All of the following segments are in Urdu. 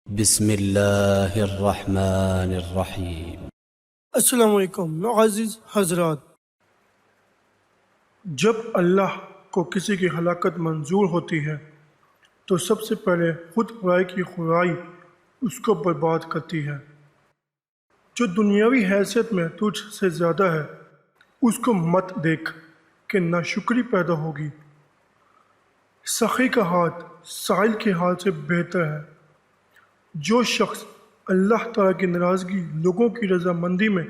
بسم اللہ الرحمن الرحیم۔ السلام علیکم معزز حضرات، جب اللہ کو کسی کی ہلاکت منظور ہوتی ہے تو سب سے پہلے خود خدائی کی خدائی اس کو برباد کرتی ہے۔ جو دنیاوی حیثیت میں تجھ سے زیادہ ہے اس کو مت دیکھ کہ ناشکری پیدا ہوگی۔ سخی کا ہاتھ سائل کے ہاتھ سے بہتر ہے۔ جو شخص اللہ تعالیٰ کی ناراضگی لوگوں کی رضامندی میں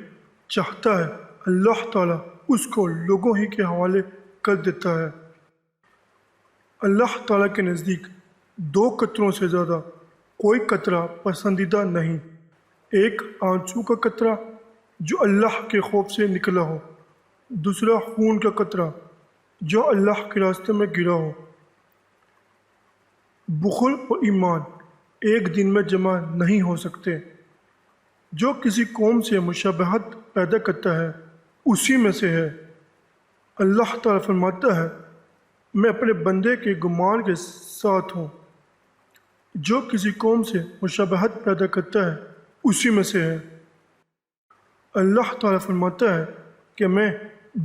چاہتا ہے، اللہ تعالیٰ اس کو لوگوں ہی کے حوالے کر دیتا ہے۔ اللہ تعالیٰ کے نزدیک دو قطروں سے زیادہ کوئی قطرہ پسندیدہ نہیں۔ ایک آنسو کا قطرہ جو اللہ کے خوف سے نکلا ہو، دوسرا خون کا قطرہ جو اللہ کے راستے میں گرا ہو۔ بخل اور ایمان ایک دن میں جمع نہیں ہو سکتے۔ جو کسی قوم سے مشابہت پیدا کرتا ہے اسی میں سے ہے۔ اللہ تعالیٰ فرماتا ہے، میں اپنے بندے کے گمان کے ساتھ ہوں۔ جو کسی قوم سے مشابہت پیدا کرتا ہے اسی میں سے ہے۔ اللہ تعالیٰ فرماتا ہے کہ میں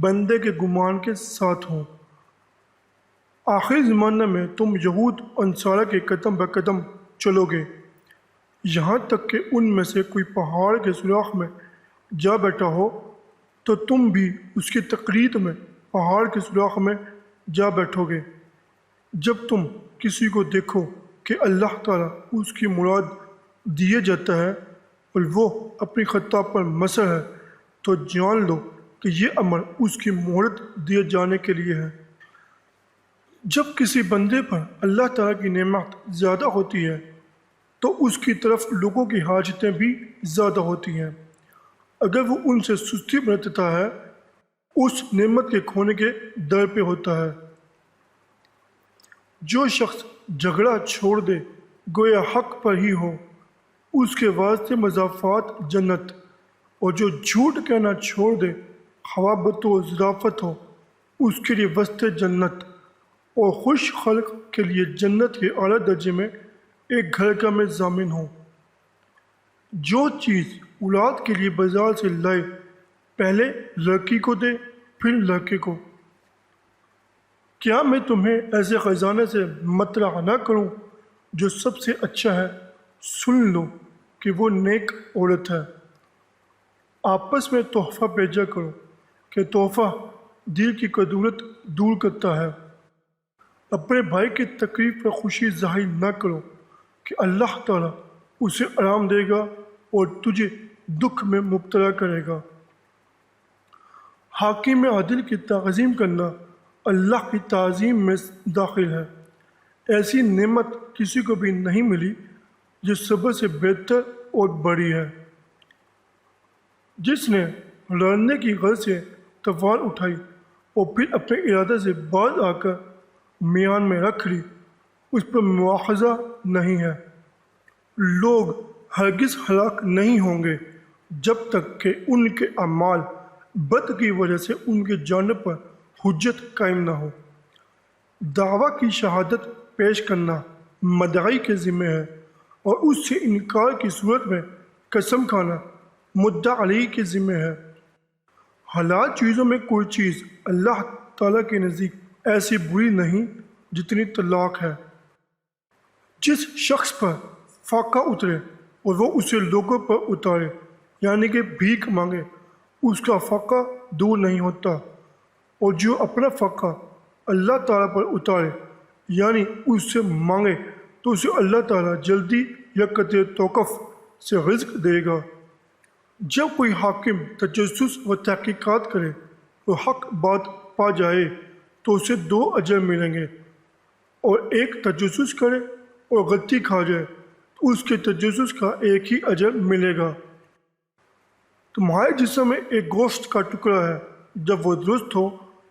بندے کے گمان کے ساتھ ہوں۔ آخری زمانہ میں تم یہود و نصارہ کے قدم بقدم چلو گے، یہاں تک کہ ان میں سے کوئی پہاڑ کے سوراخ میں جا بیٹھا ہو تو تم بھی اس کی تقلید میں پہاڑ کے سوراخ میں جا بیٹھو گے۔ جب تم کسی کو دیکھو کہ اللہ تعالیٰ اس کی مراد دیے جاتا ہے اور وہ اپنی خطا پر مصر ہے تو جان لو کہ یہ امر اس کی مہلت دیے جانے کے لیے ہے۔ جب کسی بندے پر اللہ تعالیٰ کی نعمت زیادہ ہوتی ہے تو اس کی طرف لوگوں کی حاجتیں بھی زیادہ ہوتی ہیں۔ اگر وہ ان سے سستی برتتا ہے اس نعمت کے کھونے کے در پہ ہوتا ہے۔ جو شخص جھگڑا چھوڑ دے گویا حق پر ہی ہو، اس کے واسطے مضافات جنت، اور جو جھوٹ کہنا چھوڑ دے خواہ و ظرافت ہو اس کے لیے وسط جنت، اور خوش خلق کے لیے جنت کے اعلیٰ درجے میں ایک گھر کا میں ضامن ہوں۔ جو چیز اولاد کے لیے بازار سے لائے پہلے لڑکی کو دے پھر لڑکے کو۔ کیا میں تمہیں ایسے خزانے سے مطلع نہ کروں جو سب سے اچھا ہے؟ سن لو کہ وہ نیک عورت ہے۔ آپس میں تحفہ بھیجا کرو کہ تحفہ دل کی کدورت دور کرتا ہے۔ اپنے بھائی کی تقریب پر خوشی ظاہر نہ کرو کہ اللہ تعالیٰ اسے آرام دے گا اور تجھے دکھ میں مبتلا کرے گا۔ حاکم عادل کی تعظیم کرنا اللہ کی تعظیم میں داخل ہے۔ ایسی نعمت کسی کو بھی نہیں ملی جو صبر سے بہتر اور بڑی ہے۔ جس نے لڑنے کی غرض سے تلوار اٹھائی اور پھر اپنے ارادے سے باز آ کر میان میں رکھ لی، اس پر مواخذہ نہیں ہے۔ لوگ ہرگز ہلاک نہیں ہوں گے جب تک کہ ان کے اعمال بد کی وجہ سے ان کی جانب پر حجت قائم نہ ہو۔ دعویٰ کی شہادت پیش کرنا مدعی کے ذمہ ہے اور اس سے انکار کی صورت میں قسم کھانا مدعا علیہ کے ذمہ ہے۔ حلال چیزوں میں کوئی چیز اللہ تعالیٰ کے نزدیک ایسی بری نہیں جتنی طلاق ہے۔ جس شخص پر فاقہ اترے اور وہ اسے لوگوں پر اتارے یعنی کہ بھیک مانگے، اس کا فاقہ دور نہیں ہوتا، اور جو اپنا فاقہ اللہ تعالیٰ پر اتارے یعنی اس سے مانگے تو اسے اللہ تعالیٰ جلدی یا قدر توقف سے رزق دے گا۔ جب کوئی حاکم تجسس و تحقیقات کرے اور حق بات پا جائے تو اسے 2 اجر ملیں گے، اور ایک تجسس کرے اور غلطی کھا جائے تو اس کے تجسس کا ایک ہی اجر ملے گا۔ تمہارے جسم میں ایک گوشت کا ٹکڑا ہے، جب وہ درست ہو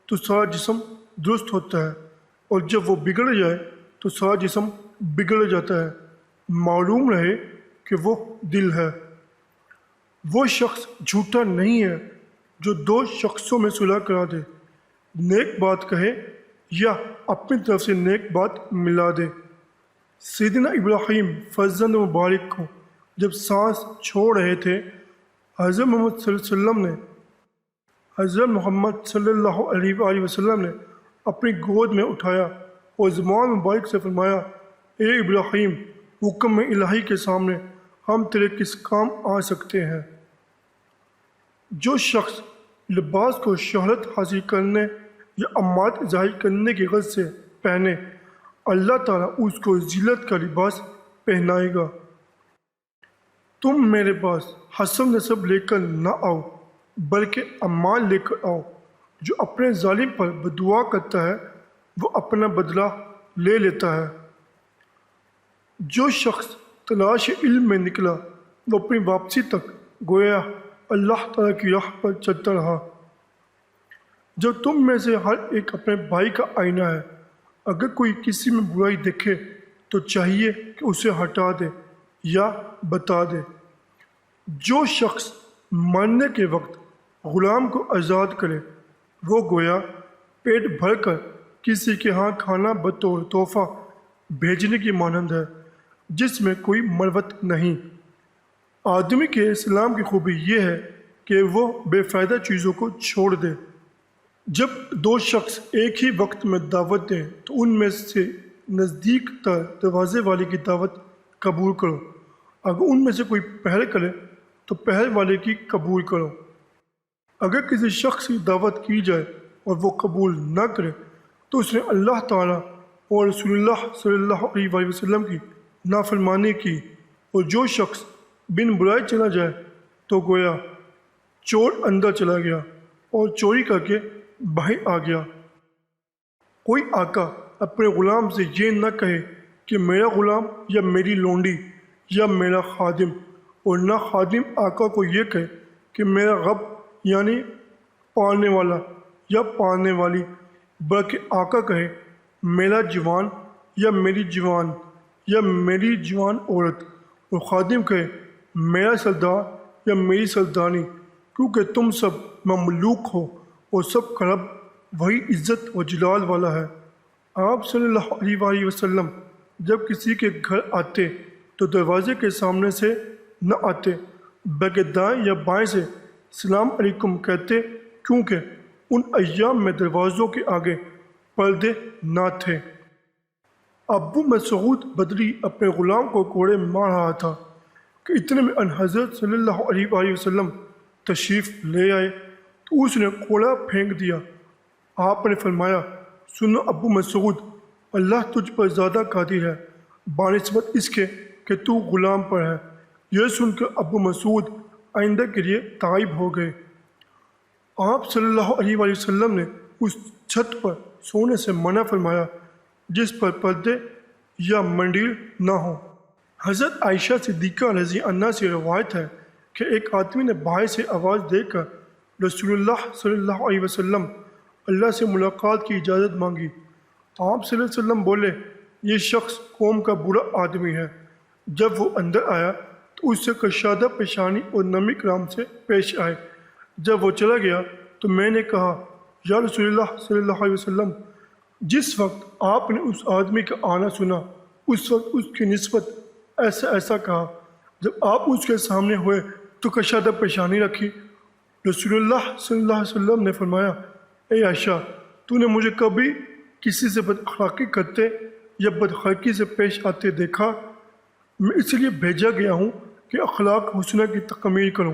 تو سارا جسم درست ہوتا ہے، اور جب وہ بگڑ جائے تو سارا جسم بگڑ جاتا ہے۔ معلوم رہے کہ وہ دل ہے۔ وہ شخص جھوٹا نہیں ہے جو 2 شخصوں میں صلح کرا دے، نیک بات کہے یا اپنی طرف سے نیک بات ملا دے۔ سیدنا ابراہیم فرزند مبارک کو جب سانس چھوڑ رہے تھے، حضرت محمد صلی اللہ علیہ وآلہ وسلم نے اپنی گود میں اٹھایا اور زبان مبارک سے فرمایا، اے ابراہیم، حکم الہی کے سامنے ہم تیرے کس کام آ سکتے ہیں؟ جو شخص لباس کو شہرت حاصل کرنے یا امانت ظاہر کرنے کی غرض سے پہنے، اللہ تعالیٰ اس کو ذلت کا لباس پہنائے گا۔ تم میرے پاس حسب نسب لے کر نہ آؤ، بلکہ اعمال لے کر آؤ۔ جو اپنے ظالم پر بددعا کرتا ہے وہ اپنا بدلہ لے لیتا ہے۔ جو شخص تلاش علم میں نکلا وہ اپنی واپسی تک گویا اللہ تعالیٰ کی راہ پر چلتا رہا۔ جب تم میں سے ہر ایک اپنے بھائی کا آئینہ ہے، اگر کوئی کسی میں برائی دیکھے تو چاہیے کہ اسے ہٹا دے یا بتا دے۔ جو شخص مرنے کے وقت غلام کو آزاد کرے وہ گویا پیٹ بھر کر کسی کے ہاں کھانا بطور تحفہ بھیجنے کی مانند ہے، جس میں کوئی مروت نہیں۔ آدمی کے اسلام کی خوبی یہ ہے کہ وہ بے فائدہ چیزوں کو چھوڑ دے۔ جب دو شخص ایک ہی وقت میں دعوت دیں تو ان میں سے نزدیک تر دروازے والے کی دعوت قبول کرو۔ اگر ان میں سے کوئی پہل کرے تو پہل والے کی قبول کرو۔ اگر کسی شخص کی دعوت کی جائے اور وہ قبول نہ کرے تو اس نے اللہ تعالیٰ اور رسول اللہ صلی اللہ علیہ وآلہ وسلم کی نافرمانی کی، اور جو شخص بن بلائے چلا جائے تو گویا چور اندر چلا گیا اور چوری کر کے باہر آ گیا۔ کوئی آقا اپنے غلام سے یہ نہ کہے کہ میرا غلام یا میری لونڈی یا میرا خادم، اور نہ خادم آقا کو یہ کہے کہ میرا رب یعنی پالنے والا یا پالنے والی، بلکہ آقا کہے میرا جوان یا میری جوان یا میری جوان عورت، اور خادم کہے میرا سردار یا میری سردانی، کیونکہ تم سب مملوک ہو اور سب کا رب وہی عزت و جلال والا ہے۔ آپ صلی اللہ علیہ وآلہ وسلم جب کسی کے گھر آتے تو دروازے کے سامنے سے نہ آتے بلکہ دائیں یا بائیں سے السلام علیکم کہتے، کیونکہ ان ایام میں دروازوں کے آگے پردے نہ تھے۔ ابو مسعود بدری اپنے غلام کو کوڑے مار رہا تھا کہ اتنے میں ان حضرت صلی اللہ علیہ وآلہ وسلم تشریف لے آئے تو اس نے کوڑا پھینک دیا۔ آپ نے فرمایا، سنو ابو مسعود، اللہ تجھ پر زیادہ قادر ہے بنسبت اس کے کہ تو غلام پر ہے۔ یہ سن کر ابو مسعود آئندہ کے لیے تائب ہو گئے۔ آپ صلی اللہ علیہ وآلہ وسلم نے اس چھت پر سونے سے منع فرمایا جس پر پردے یا منڈیل نہ ہو۔ حضرت عائشہ صدیقہ رضی اللہ سے روایت ہے کہ ایک آدمی نے باہر سے آواز دے کر رسول اللہ صلی اللہ علیہ وسلم اللہ سے ملاقات کی اجازت مانگی۔ آپ صلی اللہ علیہ وسلم بولے، یہ شخص قوم کا برا آدمی ہے۔ جب وہ اندر آیا تو اس سے کشادہ پیشانی اور نرمی کرام سے پیش آئے۔ جب وہ چلا گیا تو میں نے کہا، یا رسول اللہ صلی اللہ علیہ وسلم، جس وقت آپ نے اس آدمی کا آنا سنا اس وقت اس کی نسبت ایسا ایسا کہا۔ جب آپ اس کے سامنے ہوئے تو کشادہ پیشانی رکھی۔ رسول اللہ صلی اللہ علیہ وسلم نے فرمایا، اے عائشہ، تو نے مجھے کبھی کسی سے بد اخلاقی کرتے یا بدخلقی سے پیش آتے دیکھا؟ میں اس لیے بھیجا گیا ہوں کہ اخلاق حسنہ کی تکمیل کروں۔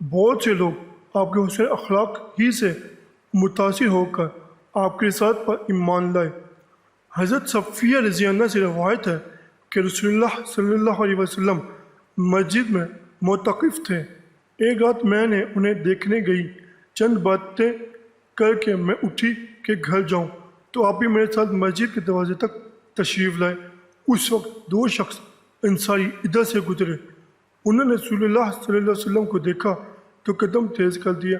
بہت سے لوگ آپ کے حسن اخلاق ہی سے متاثر ہو کر آپ کے رسالت پر ایمان لائے۔ حضرت صفیہ رضی اللہ سے روایت ہے کہ رسول اللہ صلی اللہ علیہ وسلم مسجد میں معتکف تھے۔ ایک رات میں نے انہیں دیکھنے گئی، چند باتیں کر کے میں اٹھی کہ گھر جاؤں تو آپ بھی میرے ساتھ مسجد کے دروازے تک تشریف لائے۔ اس وقت دو شخص انصاری ادھر سے گزرے۔ انہوں نے رسول اللہ صلی اللہ علیہ وسلم کو دیکھا تو قدم تیز کر دیا۔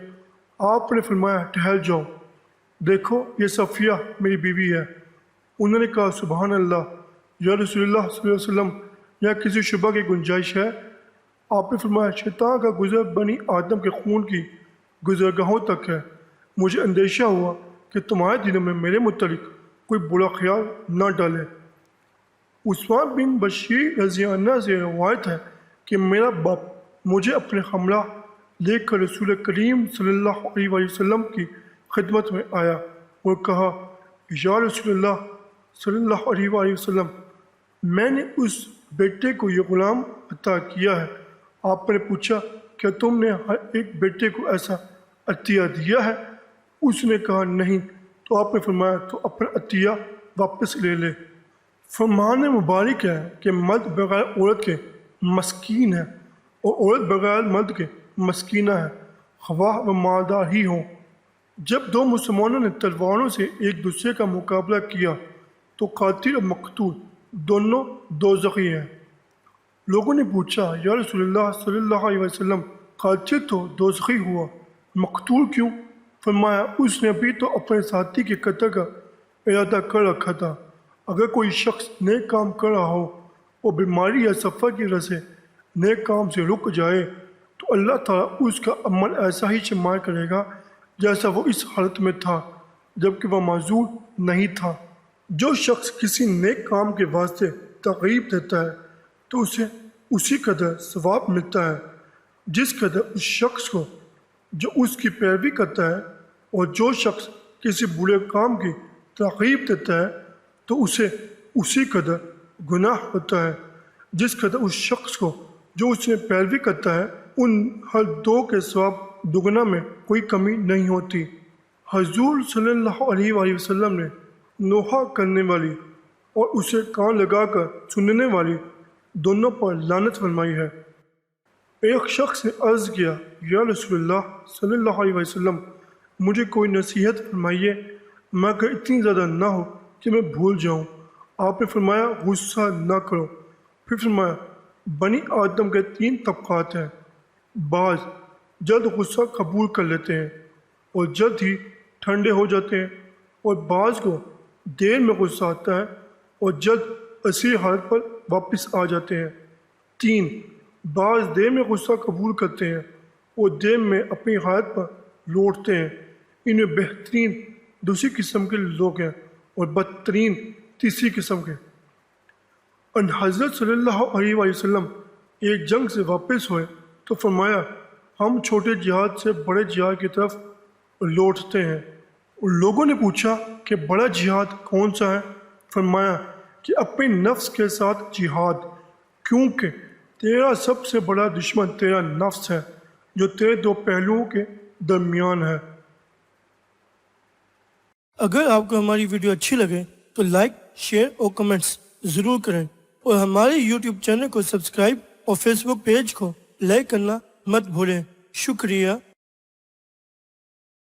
آپ نے فرمایا، ٹھہر جاؤ، دیکھو یہ صفیہ میری بیوی ہے۔ انہوں نے کہا، سبحان اللہ، یا رسول اللہ صلی اللہ علیہ وسلم، یا کسی شبہ کی گنجائش ہے؟ آپ نے فرمایا، شیطان کا گزر بنی آدم کے خون کی گزرگاہوں تک ہے۔ مجھے اندیشہ ہوا کہ تمہارے دلوں میں میرے متعلق کوئی برا خیال نہ ڈالے۔ عثمان بن بشیر رضی اللہ عنہ سے روایت ہے کہ میرا باپ مجھے اپنے حملہ لے کر رسول کریم صلی اللہ علیہ وآلہ وسلم کی خدمت میں آیا اور کہا یا رسول اللہ صلی اللہ علیہ وآلہ وسلم، میں نے اس بیٹے کو یہ غلام عطا کیا ہے۔ آپ نے پوچھا کیا تم نے ہر ایک بیٹے کو ایسا عطیہ دیا ہے؟ اس نے کہا نہیں۔ تو آپ نے فرمایا تو اپنا عطیہ واپس لے لے۔ فرمان مبارک ہے کہ مرد بغیر عورت کے مسکین ہے اور عورت بغیر مرد کے مسکینہ ہے، خواہ و مالدار ہی ہوں۔ جب دو مسلمانوں نے تلواروں سے ایک دوسرے کا مقابلہ کیا تو قاتل اور مقتول دونوں دوزخی ہیں۔ لوگوں نے پوچھا یا رسول اللہ صلی اللہ علیہ وسلم، قاتل تو دوزخی ہوا، مقتول کیوں؟ فرمایا اس نے بھی تو اپنے ساتھی کے قتل کا ارادہ کر رکھا تھا۔ اگر کوئی شخص نیک کام کر رہا ہو اور بیماری یا سفر کی وجہ سے نیک کام سے رک جائے تو اللہ تعالیٰ اس کا عمل ایسا ہی شمار کرے گا جیسا وہ اس حالت میں تھا جبکہ وہ معذور نہیں تھا۔ جو شخص کسی نیک کام کے واسطے ترغیب دیتا ہے تو اسے اسی قدر ثواب ملتا ہے جس قدر اس شخص کو جو اس کی پیروی کرتا ہے، اور جو شخص کسی برے کام کی ترغیب دیتا ہے تو اسے اسی قدر گناہ ہوتا ہے جس قدر اس شخص کو جو اس میں پیروی کرتا ہے۔ ان ہر دو کے ثواب دگنا میں کوئی کمی نہیں ہوتی۔ حضور صلی اللہ علیہ وآلہ وسلم نے نوحہ کرنے والی اور اسے کان لگا کر سننے والی دونوں پر لعنت فرمائی ہے۔ ایک شخص نے عرض کیا یا رسول اللہ صلی اللہ علیہ وسلم، مجھے کوئی نصیحت فرمائیے مگر اتنی زیادہ نہ ہو کہ میں بھول جاؤں۔ آپ نے فرمایا غصہ نہ کرو۔ پھر فرمایا بنی آدم کے 3 طبقات ہیں، بعض جلد غصہ قبول کر لیتے ہیں اور جلد ہی ٹھنڈے ہو جاتے ہیں، اور بعض کو دیر میں غصہ آتا ہے اور جلد اسی حالت پر واپس آ جاتے ہیں۔ 3، بعض دیر میں غصہ قبول کرتے ہیں اور دیر میں اپنی حالت پر لوٹتے ہیں۔ ان میں بہترین دوسری قسم کے لوگ ہیں اور بدترین تیسری قسم کے۔ ان حضرت صلی اللہ علیہ وآلہ وسلم ایک جنگ سے واپس ہوئے تو فرمایا ہم چھوٹے جہاد سے بڑے جہاد کی طرف لوٹتے ہیں۔ لوگوں نے پوچھا کہ بڑا جہاد کون سا ہے؟ فرمایا کہ اپنے نفس کے ساتھ جہاد، کیونکہ تیرا سب سے بڑا دشمن تیرا نفس ہے جو تیرے 2 پہلوؤں کے درمیان ہے۔ اگر آپ کو ہماری ویڈیو اچھی لگے تو لائک، شیئر اور کمنٹس ضرور کریں، اور ہمارے یوٹیوب چینل کو سبسکرائب اور فیس بک پیج کو لائک کرنا مت بھولیں۔ شکریہ۔